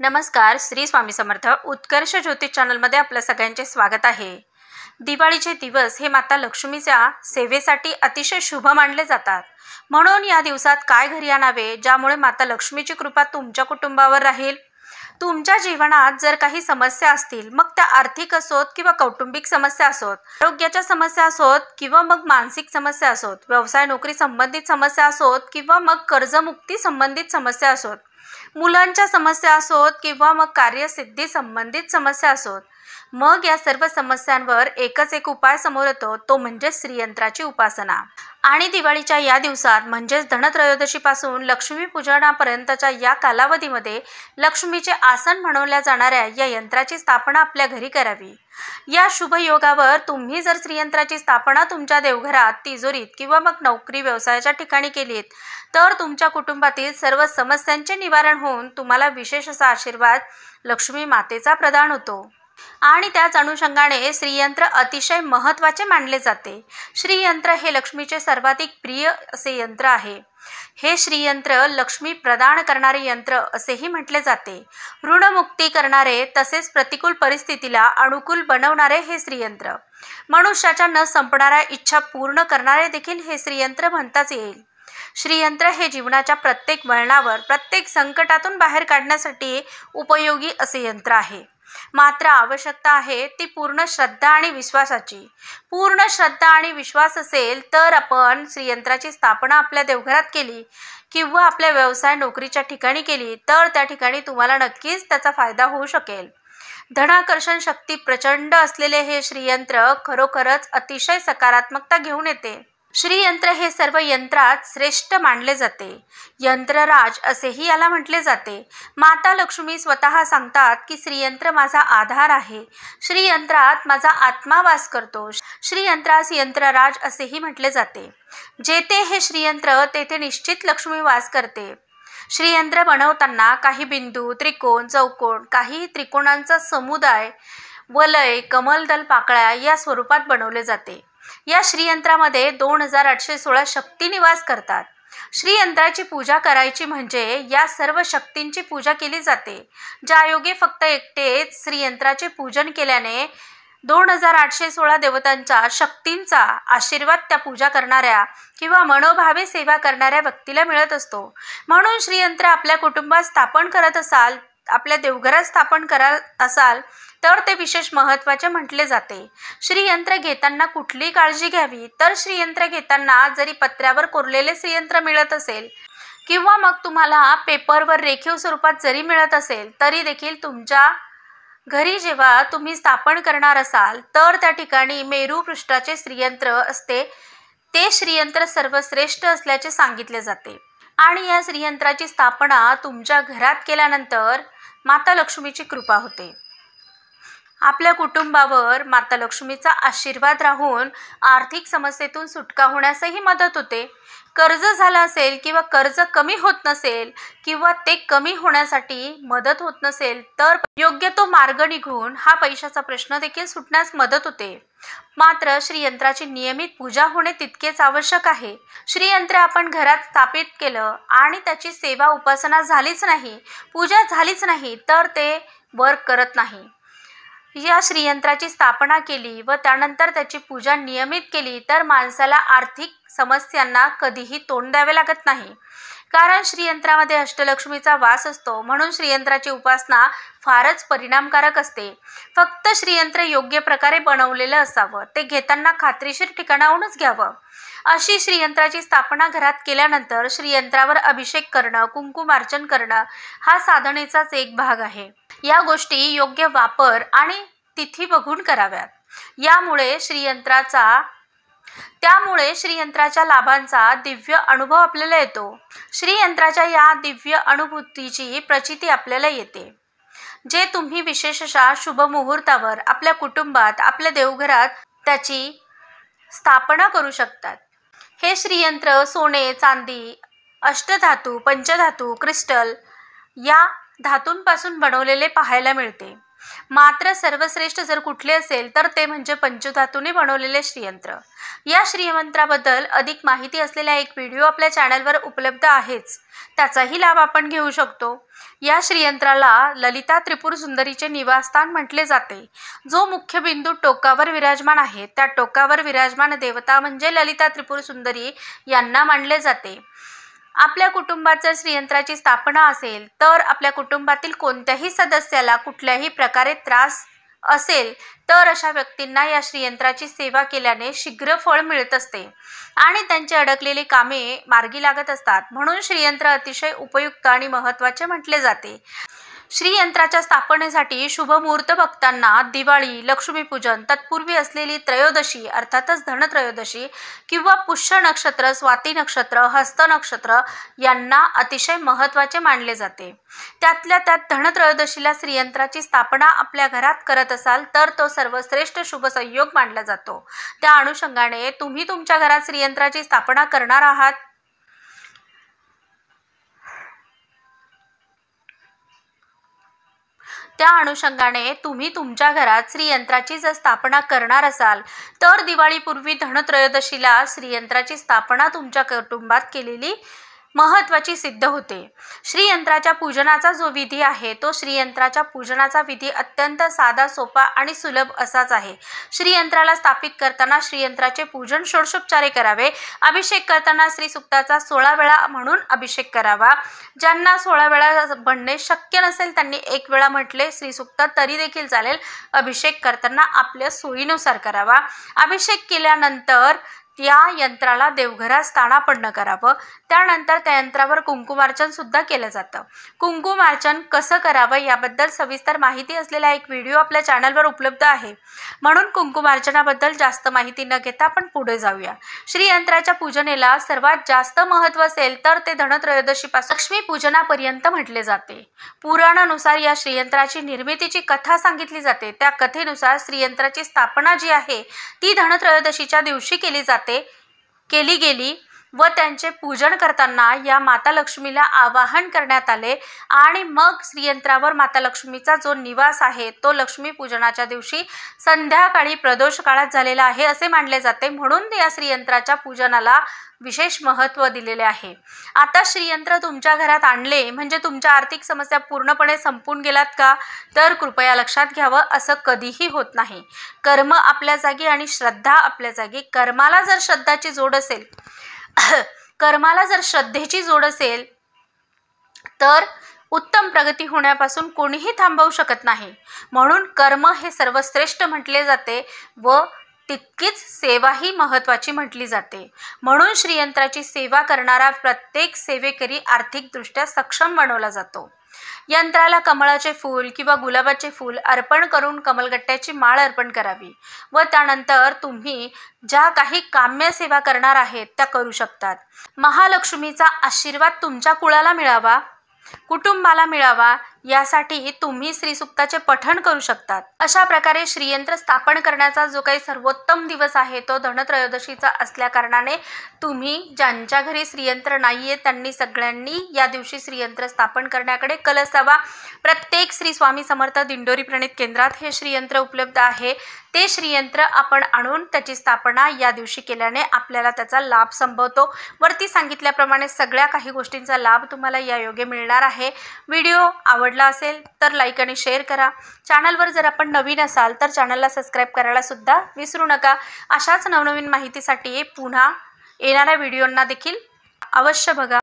नमस्कार. श्री स्वामी समर्थ. उत्कर्ष ज्योतिष चॅनलमध्ये आपल्या सगळ्यांचे स्वागत आहे. दिवाळीचे दिवस हे माता लक्ष्मीच्या सेवेसाठी अतिशय शुभ मानले जातात. म्हणून या दिवसात काय घरी आणावे ज्यामुळे माता लक्ष्मीची कृपा तुमच्या कुटुंबावर राहील. तुमच्या जीवनात जर काही समस्या असतील, मग त्या आर्थिक असोत किंवा कौटुंबिक समस्या असोत, आरोग्याच्या समस्या असोत किंवा मग मानसिक समस्या असोत, व्यवसाय नोकरी संबंधित समस्या असोत किंवा मग कर्जमुक्ती संबंधित समस्या असोत, मुलांच्या समस्या असोत किंवा मग कार्यसिद्धी संबंधित समस्या असोत, मग या सर्व समस्यांवर एकच एक उपाय समोर येतो, तो म्हणजे श्रीयंत्राची उपासना. आणि दिवाळीच्या या दिवसात म्हणजेच धनत्रयोदशीपासून लक्ष्मी पूजनापर्यंतच्या या कालावधीमध्ये लक्ष्मीचे आसन म्हणवल्या जाणाऱ्या या यंत्राची स्थापना आपल्या घरी करावी. या शुभ योगावर तुम्ही जर श्रीयंत्राची स्थापना तुमच्या देवघरात, तिजोरीत किंवा मग नोकरी व्यवसायाच्या ठिकाणी केलीत तर तुमच्या कुटुंबातील सर्व समस्यांचे निवारण होऊन तुम्हाला विशेष असा आशीर्वाद लक्ष्मी मातेचा प्रदान होतो. आणि त्याच अनुषंगाने श्रीयंत्र अतिशय महत्त्वाचे मानले जाते. श्रीयंत्र हे लक्ष्मीचे सर्वाधिक प्रिय असे यंत्र आहे. हे श्रीयंत्र लक्ष्मी प्रदान करणारे यंत्र असेही म्हटले जाते. ऋणमुक्ती करणारे तसेच प्रतिकूल परिस्थितीला अनुकूल बनवणारे हे श्रीयंत्र. मनुष्याच्या न संपणाऱ्या इच्छा पूर्ण करणारे देखील हे श्रीयंत्र म्हणताच येईल. श्रीयंत्र हे जीवनाच्या प्रत्येक वळणावर, प्रत्येक संकटातून बाहेर काढण्यासाठी उपयोगी असे यंत्र आहे. मात्र आवश्यकता आहे ती पूर्ण श्रद्धा आणि विश्वासाची. पूर्ण श्रद्धा आणि विश्वास असेल तर आपण श्रीयंत्राची स्थापना आपल्या देवघरात केली किंवा आपल्या व्यवसाय नोकरीच्या ठिकाणी केली तर त्या ठिकाणी तुम्हाला नक्कीच त्याचा फायदा होऊ शकेल. धनाकर्षण शक्ती प्रचंड असलेले हे श्रीयंत्र खरोखरच अतिशय सकारात्मकता घेऊन येते. श्रीयंत्र हे सर्व यंत्रात श्रेष्ठ मानले जाते. यंत्रराज असेही याला म्हटले जाते. माता लक्ष्मी स्वतः सांगतात की श्रीयंत्र माझा आधार आहे. श्रीयंत्रात माझा आत्मा वास करतो. श्रीयंत्रास यंत्रराज असेही म्हटले जाते. जेथे हे श्रीयंत्र तेथे निश्चित लक्ष्मी वास करते. श्रीयंत्र बनवताना काही बिंदू, त्रिकोण, चौकोन, काही त्रिकोणांचा समुदाय, वलय, कमलदल, पाकळ्या या स्वरूपात बनवले जाते. या श्रीयंत्रामध्ये 2816 शक्ती निवास करतात. श्रीयंत्राची पूजा करायची म्हणजे या सर्व शक्तींची पूजा केली जाते. ज्यायोगे फक्त एकटेच श्रीयंत्राचे पूजन केल्याने 2816 देवतांच्या शक्तींचा आशीर्वाद त्या पूजा करणाऱ्या किंवा मनोभावे सेवा करणाऱ्या व्यक्तीला मिळत असतो. म्हणून श्रीयंत्र आपल्या कुटुंबात स्थापन करत असाल, आपल्या देवघरात स्थापन करत असाल तर ते विशेष महत्त्वाचे म्हटले जाते. श्रीयंत्र घेताना कुठली काळजी घ्यावी तर श्रीयंत्र घेताना जरी पत्र्यावर कोरलेले श्रीयंत्र मिळत असेल किंवा मग तुम्हाला पेपरवर रेखीव स्वरूपात जरी मिळत असेल तरी देखील तुमच्या घरी जेव्हा तुम्ही स्थापन करणार असाल तर त्या ठिकाणी मेरू पृष्ठाचे श्रीयंत्र असते. ते श्रीयंत्र सर्वश्रेष्ठ असल्याचे सांगितले जाते. आणि या श्रीयंत्राची स्थापना तुमच्या घरात केल्यानंतर माता लक्ष्मीची कृपा होते. आपल्या कुटुंबावर माता लक्ष्मीचा आशीर्वाद राहून आर्थिक समस्येतून सुटका होण्यासही मदत होते. कर्ज झालं असेल किंवा कर्ज कमी होत नसेल किंवा ते कमी होण्यासाठी मदत होत नसेल तर योग्य तो मार्ग निघून हा पैशाचा प्रश्न देखील सुटण्यास मदत होते. मात्र श्रीयंत्राची नियमित पूजा होणे तितकेच आवश्यक आहे. श्रीयंत्र आपण घरात स्थापित केलं आणि त्याची सेवा उपासना झालीच नाही, पूजा झालीच नाही तर ते वर्क करत नाही. या श्रीयंत्राची स्थापना केली व त्यानंतर त्याची पूजा नियमित केली तर माणसाला आर्थिक समस्यांना कधीही तोंड द्यावे लागत नाही. कारण श्रीयंत्रामध्ये अष्टलक्ष्मीचा वास असतो. म्हणून श्रीयंत्राची उपासना फारच परिणामकारक असते. फक्त श्रीयंत्र योग्य प्रकारे बनवलेलं असावं. ते घेताना खात्रीशीर ठिकाणाहूनच घ्यावं. अशी श्रीयंत्राची स्थापना घरात केल्यानंतर श्रीयंत्रावर अभिषेक करणं, कुंकुमार्चन करणं हा साधनेचाच एक भाग आहे. या गोष्टी योग्य वापर आणि तिथी बघून कराव्यात. त्यामुळे श्रीयंत्राच्या लाभांचा दिव्य अनुभव आपल्याला येतो. श्रीयंत्राच्या या दिव्य अनुभूतीची प्रचिती आपल्याला येते. जे तुम्ही विशेषतः शुभ मुहूर्तावर आपल्या कुटुंबात, आपल्या देवघरात त्याची स्थापना करू शकतात. हे श्रीयंत्र सोने, चांदी, अष्टधातू, पंचधातू, क्रिस्टल या धातूंपासून बनवलेले पाहायला मिळते. मात्र सर्वश्रेष्ठ जर कुठले असेल तर ते म्हणजे पंचधातूने बनवलेले श्रीयंत्र। या श्रीयंत्राबद्दल अधिक माहिती असलेला एक व्हिडिओ आपल्या चॅनलवर उपलब्ध आहेच, त्याचाही लाभ आपण घेऊ शकतो। या श्रीयंत्राला ललिता त्रिपुर सुंदरीचे निवासस्थान म्हटले जाते। जो मुख्य बिंदू टोकावर विराजमान आहे त्या टोकावर विराजमान देवता म्हणजे ललिता त्रिपुर सुंदरी यांना मानले जाते। आपल्या कुटुंबात जर श्रीयंत्राची स्थापना असेल तर आपल्या कुटुंबातील कोणत्याही सदस्याला कुठल्याही प्रकारे त्रास असेल तर अशा व्यक्तींना या श्रीयंत्राची सेवा केल्याने शीघ्र फळ मिळत असते आणि त्यांची अडकलेली कामे मार्गी लागत असतात। म्हणून श्रीयंत्र अतिशय उपयुक्त आणि महत्त्वाचे म्हटले जाते। श्रीयंत्राच्या स्थापनेसाठी शुभ मुहूर्त बघताना दिवाळी, लक्ष्मीपूजन, तत्पूर्वी असलेली त्रयोदशी अर्थातच धनत्रयोदशी किंवा पुष्य नक्षत्र, स्वाती नक्षत्र, हस्त नक्षत्र यांना अतिशय महत्त्वाचे मानले जाते। त्यातल्या त्यात धनत्रयोदशीला श्रीयंत्राची स्थापना आपल्या घरात करत असाल तर तो सर्वश्रेष्ठ शुभ संयोग मानला जातो। त्या अनुषंगाने तुम्ही तुमच्या घरात श्रीयंत्राची स्थापना करणार आहात त्या अनुषंगाने तुम्ही तुमच्या घरात श्रीयंत्राची जर स्थापना करणार असाल तर दिवाळीपूर्वी धनत्रयोदशीला श्रीयंत्राची स्थापना तुमच्या कुटुंबात केलेली महत्त्वाची सिद्ध होते। श्रीयंत्राच्या पूजनाचा जो विधी आहे तो श्रीयंत्राच्या पूजनाचा विधी अत्यंत साधा, सोपा आणि सुलभ असाच आहे। श्रीयंत्राला स्थापित करताना श्रीयंत्राचे पूजन षोडशोपचारे करावे। अभिषेक करताना श्रीसुक्ताचा 16 वेळा म्हणून अभिषेक करावा। ज्यांना 16 वेळा म्हणणे शक्य नसेल त्यांनी 1 वेळा म्हटले श्रीसुक्त तरी देखील चालेल। अभिषेक करताना आपल्या सोयीनुसार करावा। अभिषेक केल्यानंतर त्या यंत्राला देवघरात स्थानापन्न करावं। त्यानंतर त्या यंत्रावर कुंकुमार्चन सुद्धा केलं जातं। कुंकुमार्चन कसं करावं याबद्दल सविस्तर माहिती असलेला एक व्हिडिओ आपल्या चॅनलवर उपलब्ध आहे, म्हणून कुंकुमार्चनाबद्दल जास्त माहिती न घेता आपण पुढे जाऊया। श्रीयंत्राच्या पूजनेला सर्वात जास्त महत्त्व असेल तर ते धनत्रयोदशीपासून लक्ष्मी पूजनापर्यंत म्हटले जाते। पुराणानुसार या श्रीयंत्राची निर्मितीची कथा सांगितली जाते। त्या कथेनुसार श्रीयंत्राची स्थापना जी आहे ती धनत्रयोदशीच्या दिवशी केली गेली व त्यांचे पूजन करताना या माता लक्ष्मीला आवाहन करण्यात आले आणि मग श्रीयंत्रावर माता लक्ष्मीचा जो निवास आहे तो लक्ष्मी पूजनाच्या दिवशी संध्याकाळी प्रदोष काळात झालेला आहे असे मानले जाते। म्हणून या श्रीयंत्राच्या पूजनाला विशेष महत्त्व दिलेले आहे। आता श्रीयंत्र तुमच्या घरात आणले म्हणजे तुमच्या आर्थिक समस्या पूर्णपणे संपून गेलात का तर कृपया लक्षात घ्यावं, असं कधीही होत नाही। कर्म आपल्या जागी आणि श्रद्धा आपल्या जागी। कर्माला जर श्रद्धेची जोड असेल तर उत्तम प्रगती होण्यापासून कोणीही थांबवू शकत नाही। म्हणून कर्म हे सर्वश्रेष्ठ म्हटले जाते व तितकीच सेवा ही महत्त्वाची म्हटली जाते। म्हणून श्रीयंत्राची सेवा करणारा प्रत्येक सेवेकरी आर्थिकदृष्ट्या सक्षम बनवला जातो। यंत्राला कमळाचे फूल किंवा गुलाबाचे फूल अर्पण करून कमलगट्ट्याची माळ अर्पण करावी व त्यानंतर तुम्ही ज्या काही काम्य सेवा करणार आहेत त्या करू शकतात। महालक्ष्मीचा आशीर्वाद तुमच्या कुळाला मिळावा, कुटुंबाला मिळावा यासाठी तुम्ही श्रीसुक्ताचे पठण करू शकतात। अशा प्रकारे श्रीयंत्र स्थापन करण्याचा जो काही सर्वोत्तम दिवस आहे तो धनत्रयोदशीचा असल्या कारणाने तुम्ही ज्यांच्या घरी श्रीयंत्र नाहीये त्यांनी सगळ्यांनी या दिवशी श्रीयंत्र स्थापन करण्याकडे कल असावा। प्रत्येक श्री स्वामी समर्थ दिंडोरी प्रणित केंद्रात हे श्रीयंत्र उपलब्ध आहे। ते श्रीयंत्र आपण आणून त्याची स्थापना या दिवशी केल्याने आपल्याला त्याचा लाभ संभवतो। वरती सांगितल्याप्रमाणे सगळ्या काही गोष्टींचा लाभ तुम्हाला या योगे मिळणार आहे। व्हिडिओ आवडला असेल तर लाईक आणि शेअर करा। चॅनलवर जर आपण नवीन असाल तर चॅनलला सबस्क्राईब करायला सुद्धा विसरू नका। अशाच नवनवीन माहितीसाठी पुन्हा येणाऱ्या व्हिडिओंना देखील अवश्य बघा।